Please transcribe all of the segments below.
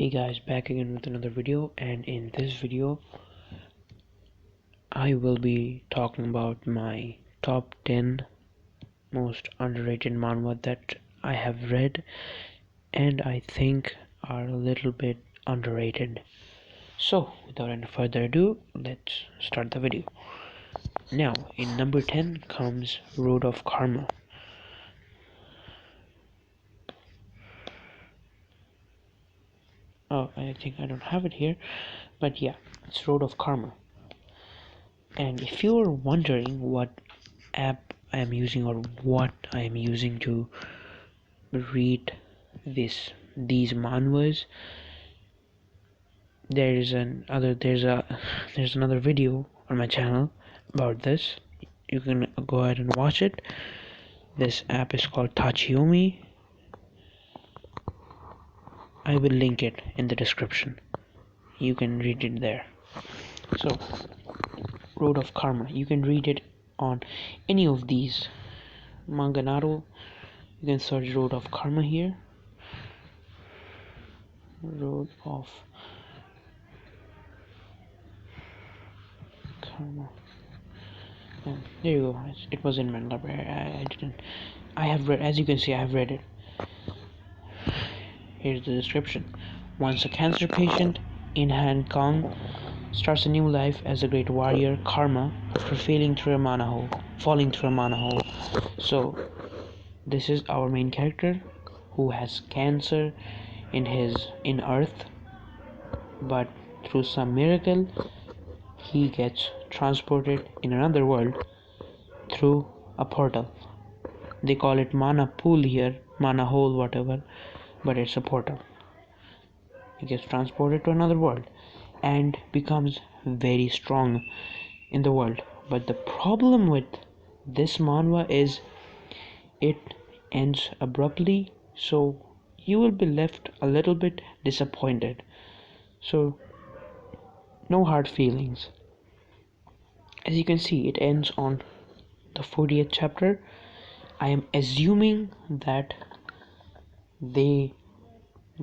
Hey guys, back again with another video, and in this video I will be talking about my top 10 most underrated manhwa that I have read and I think are a little bit underrated. So without any further ado, let's start the video. Now in number 10 comes Road of Karma. Oh, I think I don't have it here, but yeah, it's Road of Karma. And if you're wondering what app I am using or what I am using to read these manhwas, there's another video on my channel about this. You can go ahead and watch it. This app is called Tachiyomi. I will link it in the description. You can read it there. So Road of Karma, you can read it on any of these Manganaro. You can search Road of Karma here. Road of Karma. And there you go. It was in my library. I have read, as you can see, I have read it. Here's the description. Once a cancer patient, in Han Kong starts a new life as a great warrior, Karma, after falling through a manhole. So this is our main character who has cancer in Earth, but through some miracle he gets transported in another world through a portal. They call it mana pool here, mana hole, whatever, but it's a portal. He gets transported to another world and becomes very strong in the world. But the problem with this manhwa is it ends abruptly, so you will be left a little bit disappointed. So no hard feelings. As you can see, it ends on the 40th chapter. I am assuming that they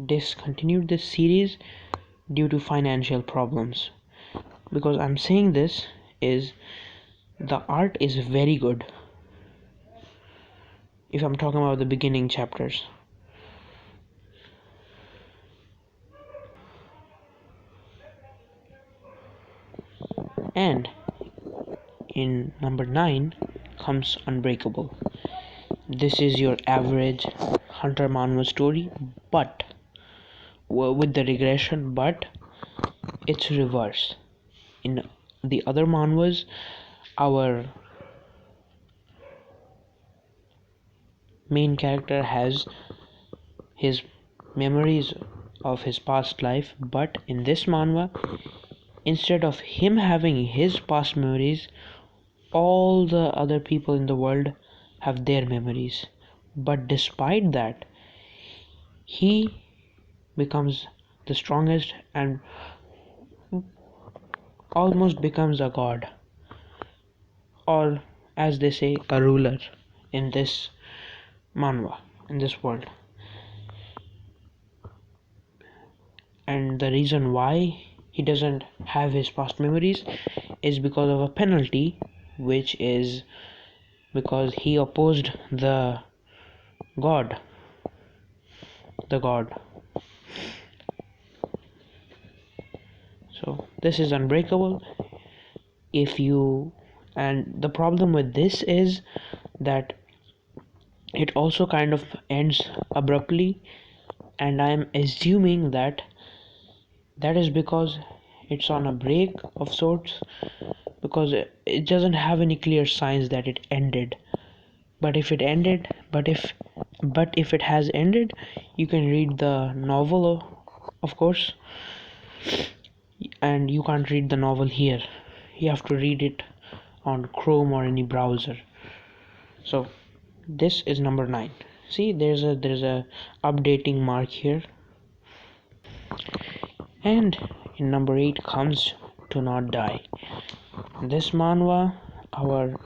discontinued this series due to financial problems. Because I'm saying this is the art is very good. If I'm talking about the beginning chapters. And in number 9 comes Unbreakable. This is your average hunter manhwa story, but with the regression, but it's reverse. In the other manhwas, our main character has his memories of his past life, but in this manhwa, instead of him having his past memories, all the other people in the world have their memories. But despite that, he becomes the strongest and almost becomes a god, or as they say, a ruler in this manhwa, in this world. And the reason why he doesn't have his past memories is because of a penalty, which is because he opposed the god. So this is Unbreakable. And the problem with this is that it also kind of ends abruptly, and I'm assuming that is because it's on a break of sorts, because it doesn't have any clear signs that it ended. But if it has ended, you can read the novel, of course, and you can't read the novel here. You have to read it on Chrome or any browser. So this is number 9. See, there's a updating mark here. And in number 8 comes To Not Die. This manhwa, our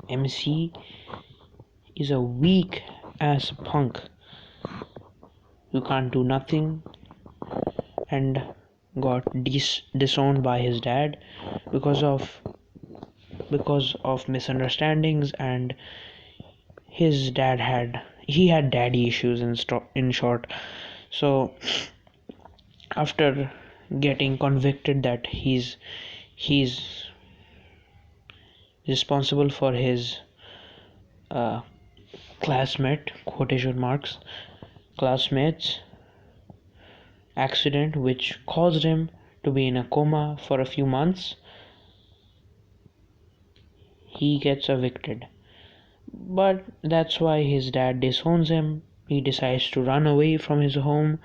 MC is a weak ass punk. you can't do nothing, and got disowned by his dad because of misunderstandings, and his dad had daddy issues in short. So after getting convicted that he's responsible for his uh, classmate quotation marks classmates accident, which caused him to be in a coma for a few months, he gets evicted. But that's why his dad disowns him. He decides to run away from his home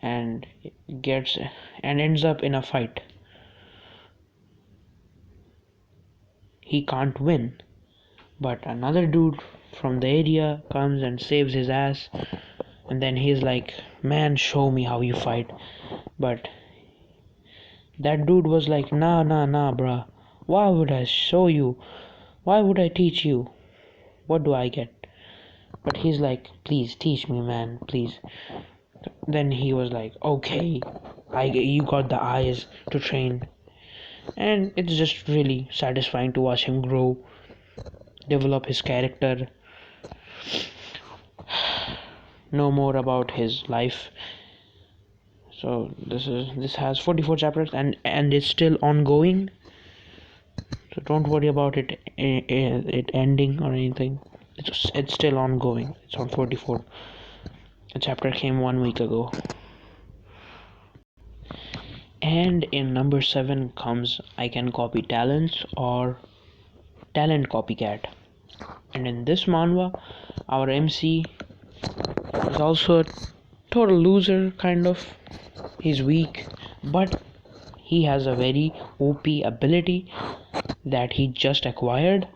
and gets and ends up in a fight. He can't win, but another dude from the area comes and saves his ass, and then he's like, man, show me how you fight. But that dude was like, nah, bruh, why would I show you, why would I teach you, what do I get? But he's like, please teach me, man, please. Then he was like, okay, you got the eyes to train. And it's just really satisfying to watch him grow, develop his character, know more about his life. So this has 44 chapters, and it's still ongoing. So don't worry about it ending or anything. It's still ongoing. It's on 44. The chapter came 1 week ago. And in number 7 comes I Can Copy Talents or Talent Copycat. And in this manhwa, our MC is also a total loser, kind of. He's weak, but he has a very OP ability that he just acquired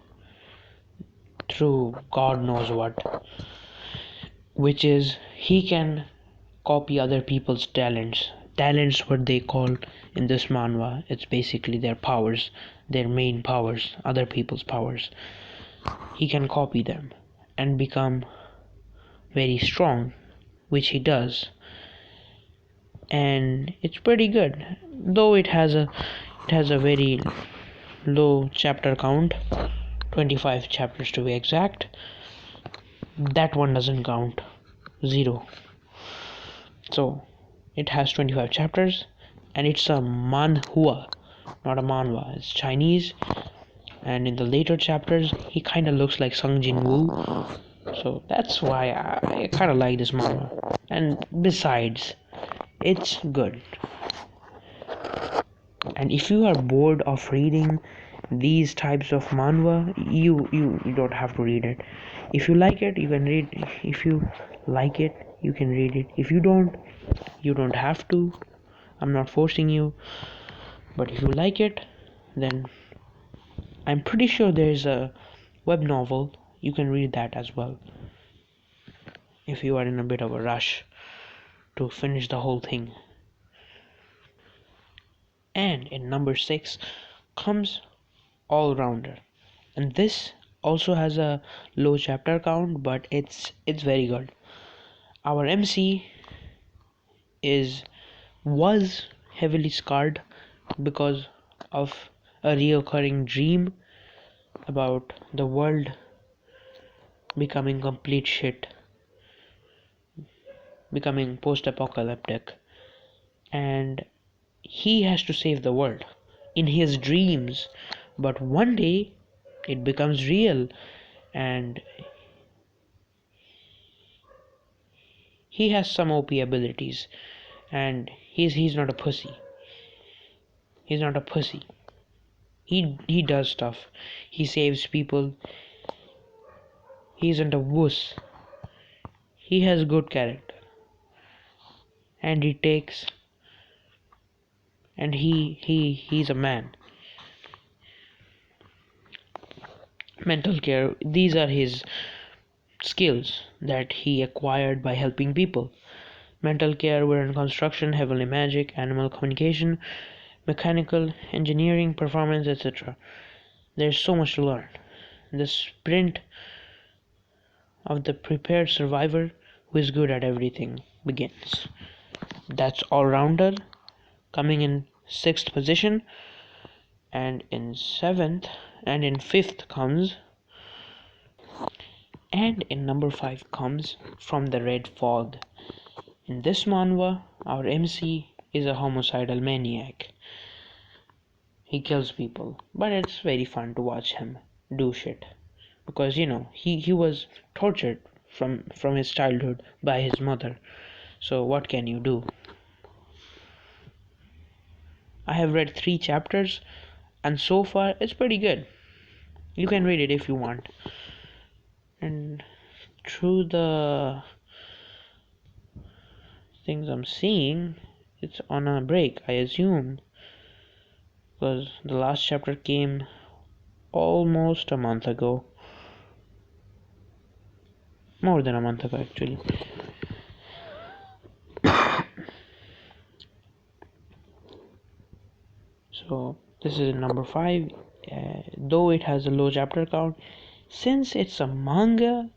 through God knows what, which is he can copy other people's talents. Talents, what they call in this manhwa, it's basically their powers, their main powers, other people's powers. He can copy them and become very strong, which he does, and it's pretty good. Though it has a very low chapter count, 25 chapters to be exact. That one doesn't count, 0. So it has 25 chapters, and it's a manhua, not a manhwa. It's Chinese, and in the later chapters he kind of looks like Sung Jin Woo. So that's why I kind of like this manhwa. And besides, it's good. And if you are bored of reading these types of manhwa, you don't have to read it. If you like it, you can read. If you like it, you can read it. If you don't, you don't have to. I'm not forcing you. But if you like it, then I'm pretty sure there's a web novel. You can read that as well, if you are in a bit of a rush to finish the whole thing. And in number 6 comes All Rounder, and this also has a low chapter count, but it's very good. Our MC was heavily scarred because of a reoccurring dream about the world becoming complete shit, becoming post-apocalyptic, and he has to save the world in his dreams. But one day it becomes real, and he has some OP abilities, and he's not a pussy. He's not a pussy. He does stuff. He saves people. He isn't a wuss. He has good character, and he's a man. Mental care, these are his skills that he acquired by helping people. Mental care, wherein construction, heavenly magic, animal communication, mechanical engineering, performance, etc. There's so much to learn. The sprint of the prepared survivor who is good at everything, begins. That's all-rounder, coming in 6th position, and in 7th, and in 5th comes, and in number 5 comes From the Red Fog. In this manhwa, our MC is a homicidal maniac. He kills people, but it's very fun to watch him do shit. Because he was tortured from his childhood by his mother. So what can you do? I have read 3 chapters, and so far it's pretty good. You can read it if you want. And through the things I'm seeing, it's on a break, I assume, because the last chapter came almost a month ago. More than a month ago, actually. So this is number 5. Though it has a low chapter count, since it's a manga,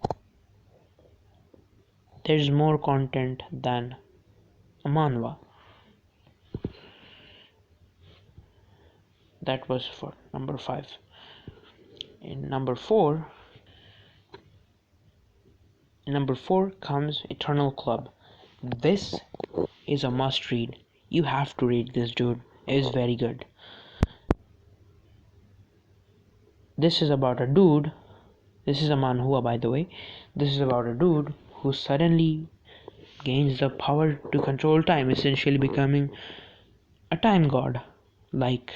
there's more content than a manhwa. That was for number 5. In number 4 comes Eternal Club. This is a must read. You have to read this, dude. It is very good. This is about a dude. This is a manhua, by the way. This is about a dude who suddenly gains the power to control time, essentially becoming a time god, like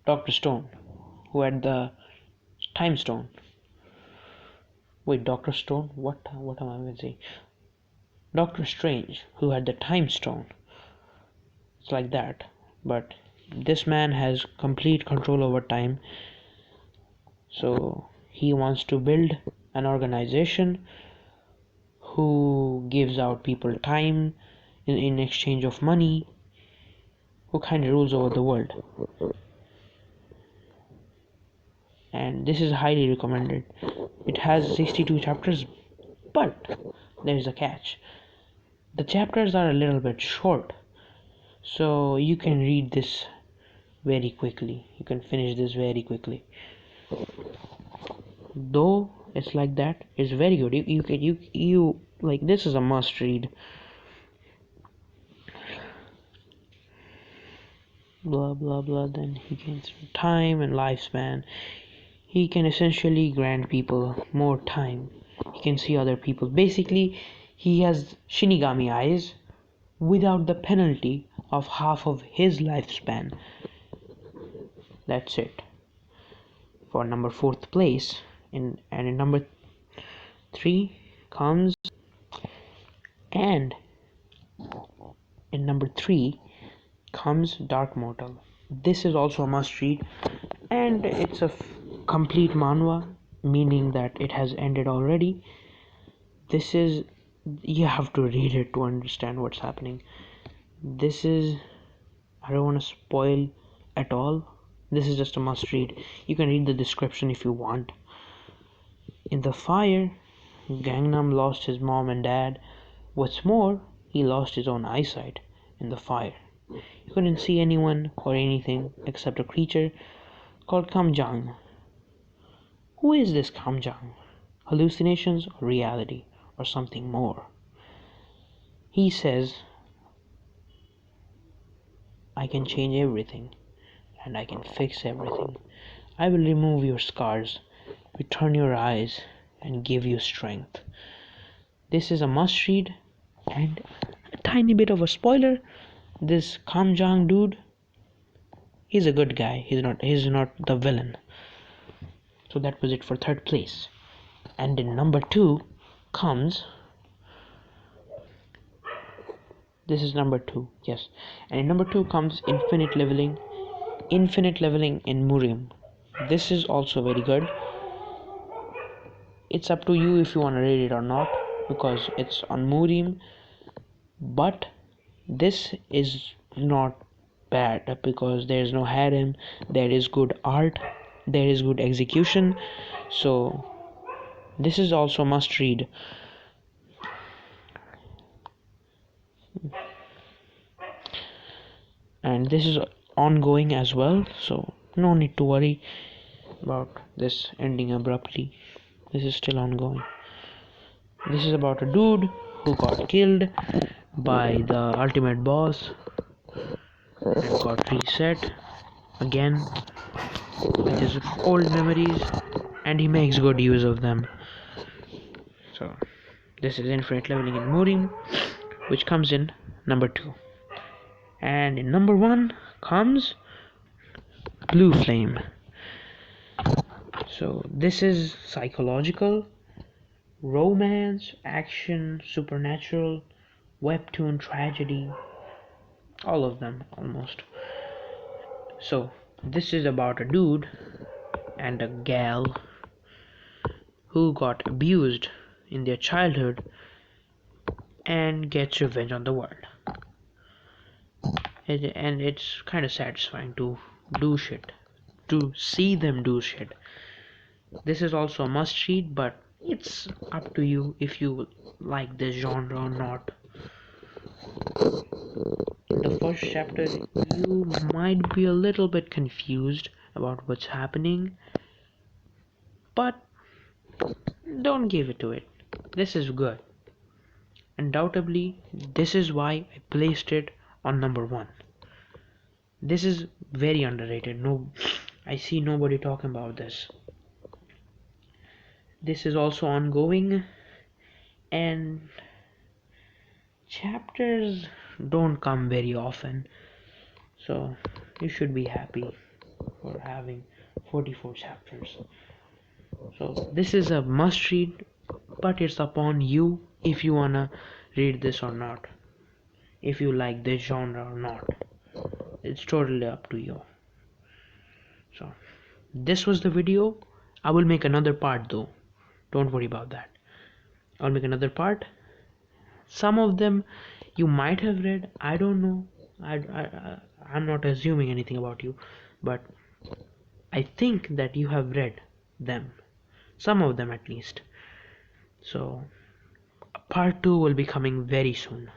Dr. Stone, who had the time stone. Wait, Dr. Stone? What am I going to say? Doctor Strange, who had the time stone. It's like that. But this man has complete control over time. So he wants to build an organization who gives out people time in exchange of money, who kind of rules over the world. And this is highly recommended. It has 62 chapters, but there's a catch. The chapters are a little bit short, so you can read this very quickly. You can finish this very quickly. Though it's like that, it's very good. You like, this is a must read. Blah blah blah. Then he gains time and lifespan. He can essentially grant people more time. He can see other people. Basically, he has Shinigami eyes without the penalty of half of his lifespan. That's it. For number 4th place, and in number 3 comes, and in number 3 comes Dark Mortal. This is also a must read, and it's a complete manhwa, meaning that it has ended already. You have to read it to understand what's happening. I don't want to spoil at all. This is just a must read. You can read the description if you want. In the fire, Gangnam lost his mom and dad. What's more, he lost his own eyesight in the fire. You couldn't see anyone or anything except a creature called Kamjang. Who is this Kamjang? Hallucinations or reality or something more? He says, I can change everything and I can fix everything. I will remove your scars, return your eyes, and give you strength. This is a must read, and a tiny bit of a spoiler. This Kamjang dude, he's a good guy. He's not the villain. So that was it for 3rd place. And in number 2 comes, this is number 2, yes. And in number 2 comes Infinite Leveling in Murium. This is also very good. It's up to you if you want to read it or not, because it's on Murium. But this is not bad, because there is no harem, there is good art, there is good execution. So this is also must read. and this is ongoing as well, so no need to worry about this ending abruptly. This is still ongoing. This is about a dude who got killed by the ultimate boss and got reset again with his old memories, and he makes good use of them. So this is infinite leveling in Murim, which comes in number 2, and in number 1 comes Blue Flame. So this is psychological, romance, action, supernatural, webtoon, tragedy, all of them almost. So this is about a dude and a gal who got abused in their childhood and gets revenge on the world. And it's kind of satisfying to do shit, to see them do shit. This is also a must read, but it's up to you if you like this genre or not. In the first chapter, you might be a little bit confused about what's happening, but don't give it to it. This is good. Undoubtedly, this is why I placed it on number 1. This is very underrated. No, I see nobody talking about this. This is also ongoing, and chapters don't come very often, so you should be happy for having 44 chapters. So this is a must read, but it's upon you if you wanna read this or not, if you like this genre or not. It's totally up to you. So this was the video. I will make another part though, don't worry about that. I'll make another part. Some of them you might have read, I don't know. I'm not assuming anything about you, but I think that you have read them, some of them at least. So part 2 will be coming very soon.